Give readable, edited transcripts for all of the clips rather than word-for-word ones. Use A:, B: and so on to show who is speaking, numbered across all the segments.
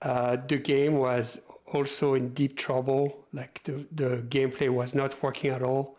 A: The game was also in deep trouble, like the gameplay was not working at all.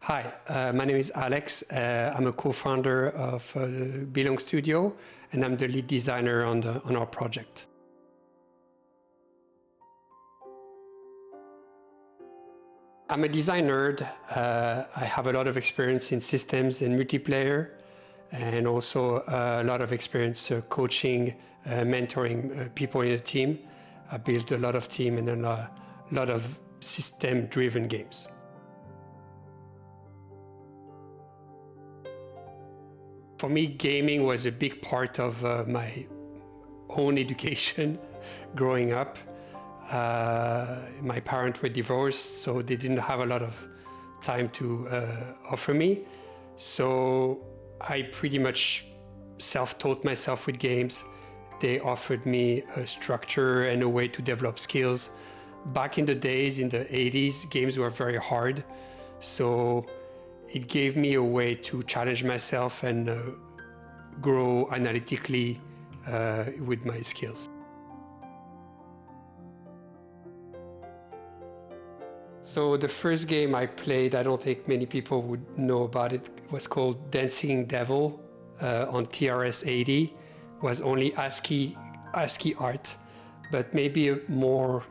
A: Hi, my name is Alex. I'm a co-founder of the Belong Studio, and I'm the lead designer on our project. I'm a design nerd. I have a lot of experience in systems and multiplayer, and also a lot of experience coaching, mentoring people in a team. I built a lot of team and a lot of system-driven games. For me, gaming was a big part of my own education growing up. My parents were divorced, so they didn't have a lot of time to offer me. So I pretty much self-taught myself with games. They offered me a structure and a way to develop skills. Back in the days, in the 80s, games were very hard. So it gave me a way to challenge myself and grow analytically with my skills. So the first game I played, I don't think many people would know about it. It was called Dancing Devil on TRS-80. It was only ASCII art, but maybe a more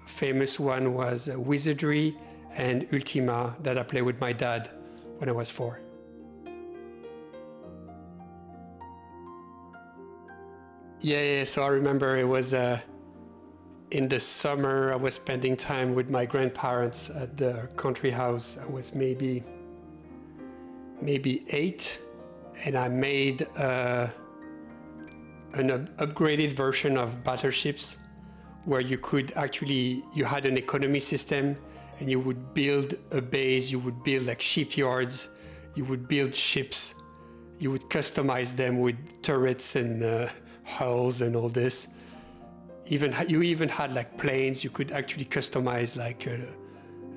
A: famous one was Wizardry and Ultima that I played with my dad when I was 4. Yeah, so I remember it was in the summer. I was spending time with my grandparents at the country house. I was maybe 8, and I made an upgraded version of battleships where you had an economy system, and you would build a base, you would build like shipyards, you would build ships, you would customize them with turrets and hulls and all this. You even had like planes. You could actually customize like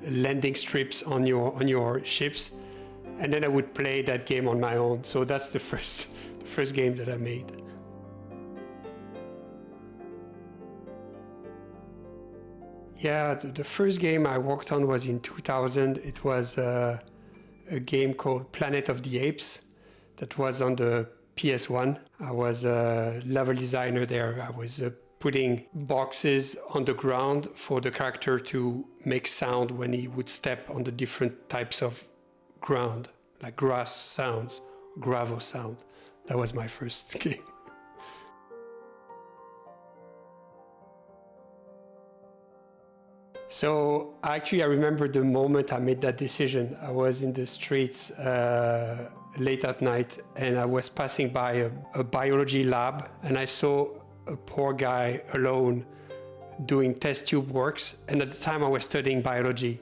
A: landing strips on your ships, and then I would play that game on my own. So that's the first game that I made. Yeah, the first game I worked on was in 2000. It was a game called Planet of the Apes that was on the PS1. I was a level designer there. I was putting boxes on the ground for the character to make sound when he would step on the different types of ground, like grass sounds, gravel sound. That was my first game. So actually, I remember the moment I made that decision. I was in the streets late at night, and I was passing by a biology lab, and I saw a poor guy alone doing test tube works. And at the time I was studying biology,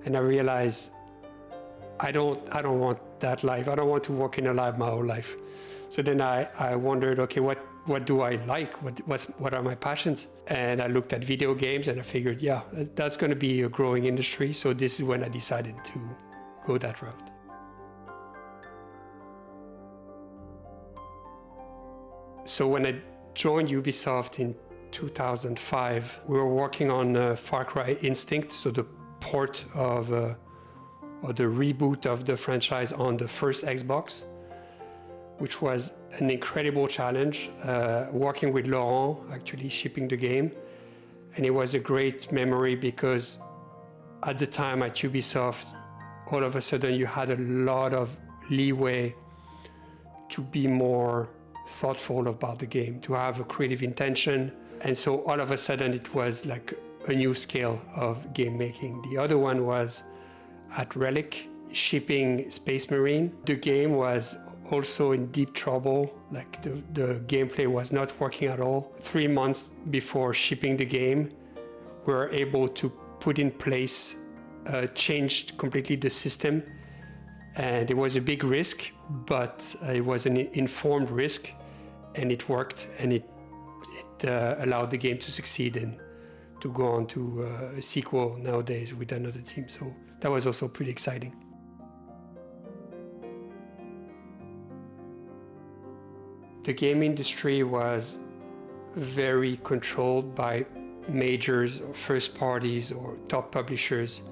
A: and I realized I don't want that life. I don't want to work in a lab my whole life. So then I wondered, okay, what do I like? What are my passions? And I looked at video games, and I figured, yeah, that's going to be a growing industry. So this is when I decided to go that route. So when I joined Ubisoft in 2005, we were working on Far Cry Instinct, so the port of or the reboot of the franchise on the first Xbox, which was an incredible challenge, working with Laurent, actually shipping the game. And it was a great memory because at the time at Ubisoft, all of a sudden you had a lot of leeway to be more thoughtful about the game, to have a creative intention. And so all of a sudden it was like a new scale of game making. The other one was at Relic, shipping Space Marine. The game was also in deep trouble, like the gameplay was not working at all. 3 months before shipping the game, we were able to put in place, changed completely the system. And it was a big risk, but it was an informed risk, and it worked, and it allowed the game to succeed and to go on to a sequel nowadays with another team. So that was also pretty exciting. The game industry was very controlled by majors or first parties or top publishers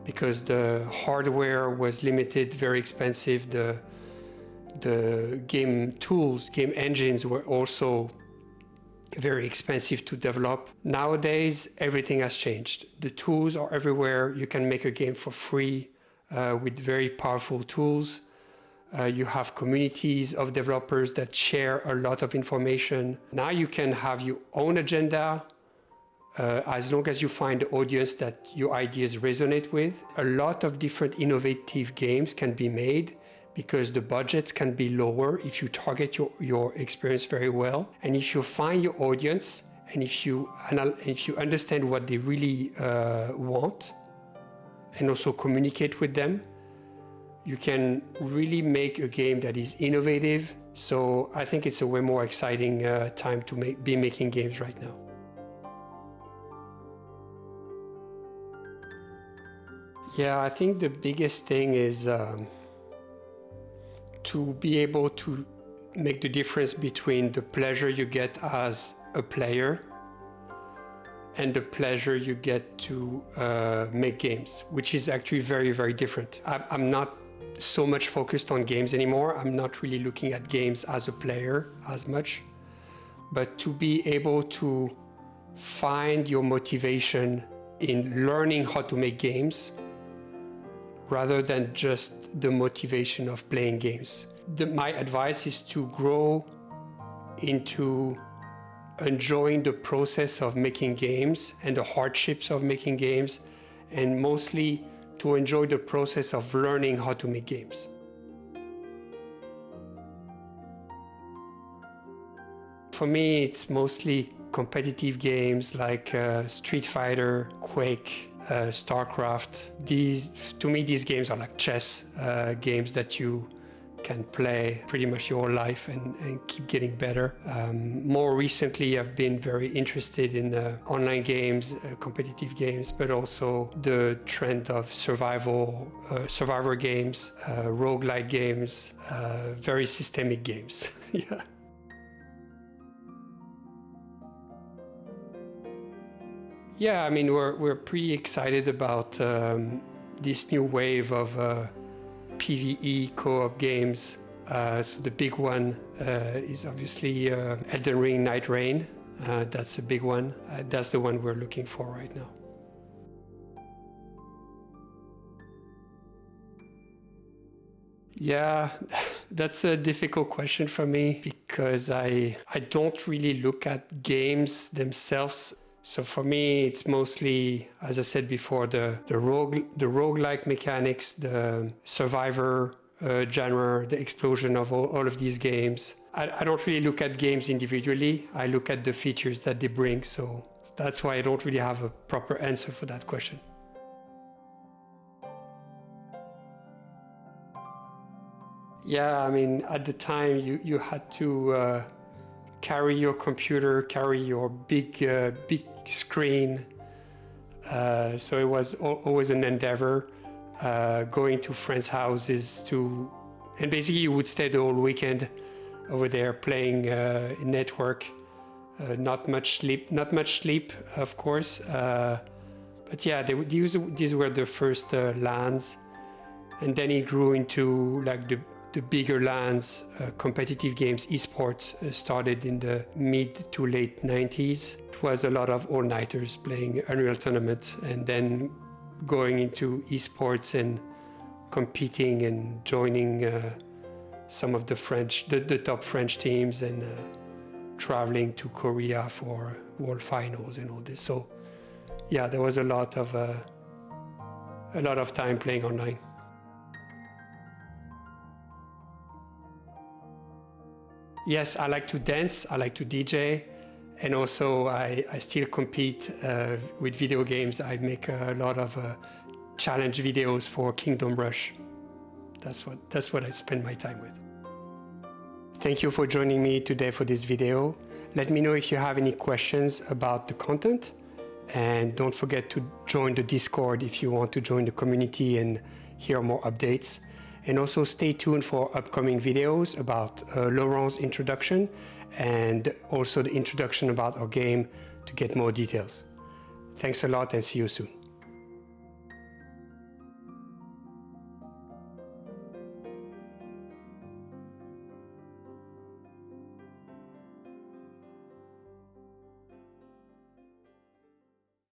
A: because the hardware was limited, very expensive. The game tools, game engines were also very expensive to develop. Nowadays, everything has changed. The tools are everywhere. You can make a game for free with very powerful tools. You have communities of developers that share a lot of information. Now you can have your own agenda as long as you find the audience that your ideas resonate with. A lot of different innovative games can be made because the budgets can be lower if you target your experience very well. And if you find your audience and if you understand what they really want and also communicate with them, you can really make a game that is innovative. So I think it's a way more exciting time to be making games right now. Yeah, I think the biggest thing is to be able to make the difference between the pleasure you get as a player and the pleasure you get to make games, which is actually very, very different. I'm not so much focused on games anymore. I'm not really looking at games as a player as much, but to be able to find your motivation in learning how to make games rather than just the motivation of playing games. My advice is to grow into enjoying the process of making games and the hardships of making games, and mostly to enjoy the process of learning how to make games. For me, it's mostly competitive games like Street Fighter, Quake, StarCraft. To me, these games are like chess games that you can play pretty much your whole life and keep getting better. More recently, I've been very interested in online games, competitive games, but also the trend of survivor games, roguelike games, very systemic games. Yeah. Yeah, I mean, we're pretty excited about this new wave of PvE co-op games. So the big one is obviously Elden Ring Night Reign. That's a big one. That's the one we're looking for right now. Yeah, that's a difficult question for me because I don't really look at games themselves. So for me, it's mostly, as I said before, the roguelike mechanics, the survivor genre, the explosion of all of these games. I don't really look at games individually. I look at the features that they bring. So that's why I don't really have a proper answer for that question. Yeah, I mean, at the time you had to carry your computer, carry your big screen. So it was always an endeavor, going to friends' houses and basically you would stay the whole weekend over there playing network. Not much sleep, of course. But yeah, these were the first LANs, and then it grew into like the bigger LANs, competitive games, esports started in the mid to late 90s. It was a lot of all-nighters playing Unreal Tournament and then going into esports and competing and joining some of the top French teams and traveling to Korea for World Finals and all this. So yeah, there was a lot of time playing online. Yes, I like to dance, I like to DJ, and also I still compete with video games. I make a lot of challenge videos for Kingdom Rush. That's what I spend my time with. Thank you for joining me today for this video. Let me know if you have any questions about the content, And don't forget to join the Discord if you want to join the community and hear more updates. And also stay tuned for upcoming videos about Laurent's introduction and also the introduction about our game to get more details. Thanks a lot and see you soon.